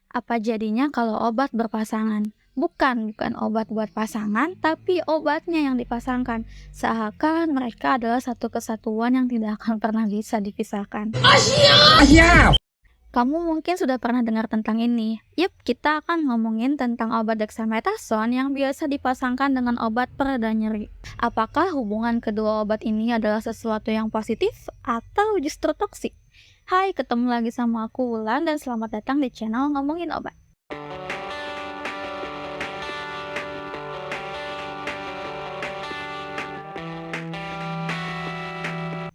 Apa jadinya kalau obat berpasangan? Bukan obat buat pasangan, tapi obatnya yang dipasangkan. Seakan mereka adalah satu kesatuan yang tidak akan pernah bisa dipisahkan. Kamu mungkin sudah pernah dengar tentang ini. Yep, kita akan ngomongin tentang obat dexamethasone yang biasa dipasangkan dengan obat pereda nyeri. Apakah hubungan kedua obat ini adalah sesuatu yang positif atau justru toksik? Hai, ketemu lagi sama aku Wulan dan selamat datang di channel Ngomongin Obat.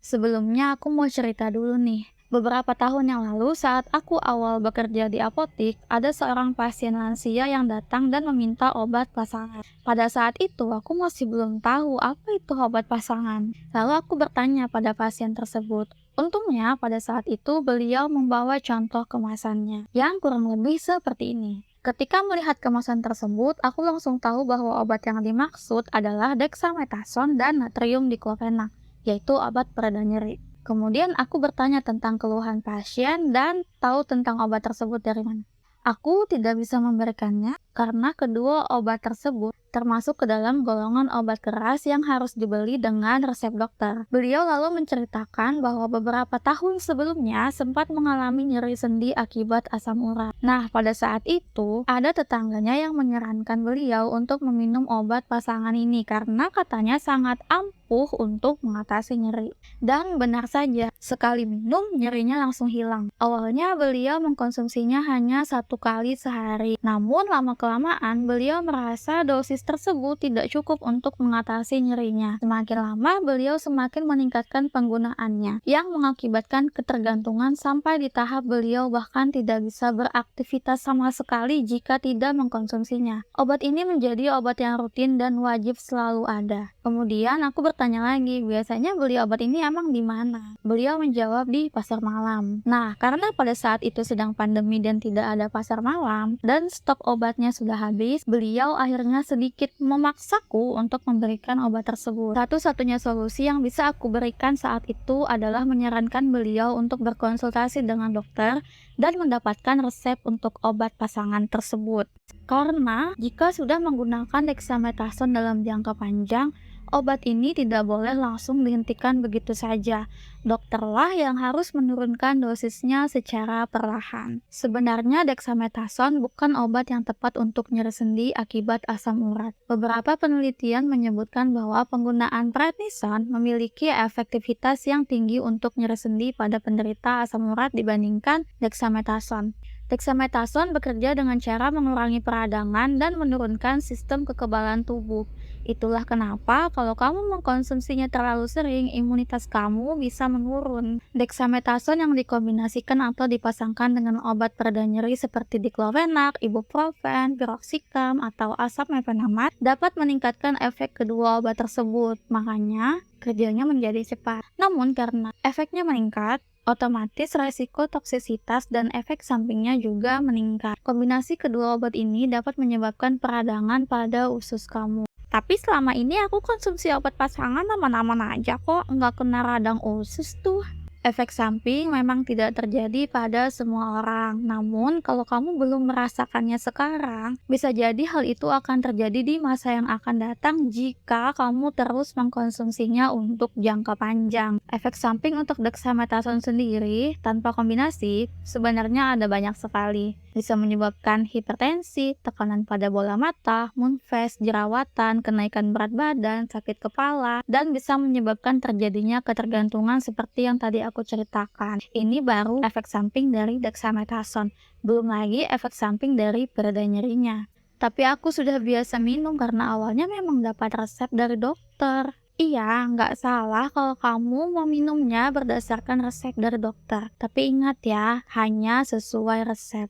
Sebelumnya aku mau cerita dulu nih. Beberapa tahun yang lalu saat aku awal bekerja di apotik, ada seorang pasien lansia yang datang dan meminta obat pasangan. Pada saat itu aku masih belum tahu apa itu obat pasangan. Lalu aku bertanya pada pasien tersebut. Untungnya pada saat itu beliau membawa contoh kemasannya yang kurang lebih seperti ini. Ketika melihat kemasan tersebut, aku langsung tahu bahwa obat yang dimaksud adalah dexamethasone dan natrium diklofenak, yaitu obat pereda nyeri. Kemudian aku bertanya tentang keluhan pasien dan tahu tentang obat tersebut dari mana. Aku tidak bisa memberikannya karena kedua obat tersebut termasuk ke dalam golongan obat keras yang harus dibeli dengan resep dokter. Beliau lalu menceritakan bahwa beberapa tahun sebelumnya sempat mengalami nyeri sendi akibat asam urat. Nah, pada saat itu ada tetangganya yang menyarankan beliau untuk meminum obat pasangan ini karena katanya sangat ampuh untuk mengatasi nyeri. Dan benar saja, sekali minum nyerinya langsung hilang. Awalnya beliau mengkonsumsinya hanya 1 kali sehari. Namun lama-kelamaan beliau merasa dosis tersebut tidak cukup untuk mengatasi nyerinya. Semakin lama beliau semakin meningkatkan penggunaannya, yang mengakibatkan ketergantungan sampai di tahap beliau bahkan tidak bisa beraktivitas sama sekali jika tidak mengkonsumsinya. Obat ini menjadi obat yang rutin dan wajib selalu ada. Kemudian aku bertanya lagi, biasanya beli obat ini emang di mana? Beliau menjawab di pasar malam. Nah, karena pada saat itu sedang pandemi dan tidak ada pasar malam dan stok obatnya sudah habis, beliau akhirnya sedikit memaksaku untuk memberikan obat tersebut. Satu-satunya solusi yang bisa aku berikan saat itu adalah menyarankan beliau untuk berkonsultasi dengan dokter dan mendapatkan resep untuk obat pasangan tersebut. Karena jika sudah menggunakan dexamethasone dalam jangka panjang, obat ini tidak boleh langsung dihentikan begitu saja. Dokterlah yang harus menurunkan dosisnya secara perlahan. Sebenarnya dexamethasone bukan obat yang tepat untuk nyeri sendi akibat asam urat. Beberapa penelitian menyebutkan bahwa penggunaan prednison memiliki efektivitas yang tinggi untuk nyeri sendi pada penderita asam urat dibandingkan dexamethasone. Dexamethasone bekerja dengan cara mengurangi peradangan dan menurunkan sistem kekebalan tubuh. Itulah kenapa kalau kamu mengkonsumsinya terlalu sering, imunitas kamu bisa menurun. Dexamethasone yang dikombinasikan atau dipasangkan dengan obat pereda nyeri seperti diklofenak, ibuprofen, piroxicam, atau asam mefenamate dapat meningkatkan efek kedua obat tersebut. Makanya, kerjanya menjadi cepat. Namun karena efeknya meningkat, otomatis resiko toksisitas dan efek sampingnya juga meningkat. Kombinasi kedua obat ini dapat menyebabkan peradangan pada usus kamu. Tapi selama ini aku konsumsi obat pasangan aman-aman aja kok, nggak kena radang usus tuh. Efek samping memang tidak terjadi pada semua orang, namun kalau kamu belum merasakannya sekarang, bisa jadi hal itu akan terjadi di masa yang akan datang jika kamu terus mengkonsumsinya untuk jangka panjang. Efek samping untuk dexamethasone sendiri, tanpa kombinasi, sebenarnya ada banyak sekali. Bisa menyebabkan hipertensi, tekanan pada bola mata, moon phase, jerawatan, kenaikan berat badan, sakit kepala, dan bisa menyebabkan terjadinya ketergantungan seperti yang tadi aku ceritakan. Ini baru efek samping dari dexamethasone, belum lagi efek samping dari pereda nyerinya. Tapi aku sudah biasa minum karena awalnya memang dapat resep dari dokter. Iya, nggak salah kalau kamu meminumnya berdasarkan resep dari dokter. Tapi ingat ya, hanya sesuai resep.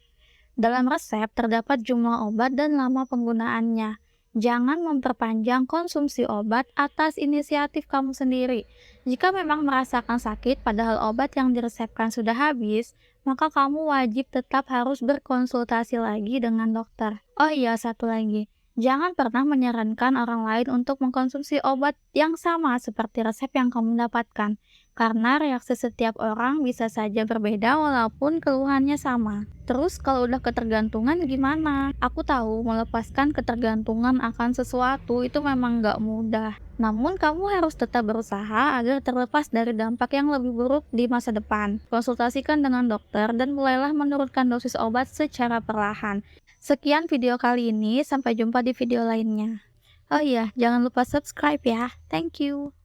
Dalam resep terdapat jumlah obat dan lama penggunaannya. Jangan memperpanjang konsumsi obat atas inisiatif kamu sendiri. Jika memang merasakan sakit padahal obat yang diresepkan sudah habis, maka kamu wajib tetap harus berkonsultasi lagi dengan dokter. Oh iya, satu lagi. Jangan pernah menyarankan orang lain untuk mengkonsumsi obat yang sama seperti resep yang kamu dapatkan. karena reaksi setiap orang bisa saja berbeda walaupun keluhannya sama. Terus kalau udah ketergantungan gimana? Aku tahu melepaskan ketergantungan akan sesuatu itu memang nggak mudah. Namun kamu harus tetap berusaha agar terlepas dari dampak yang lebih buruk di masa depan. Konsultasikan dengan dokter dan mulailah menurunkan dosis obat secara perlahan. Sekian video kali ini, sampai jumpa di video lainnya. Oh iya, jangan lupa subscribe ya. Thank you.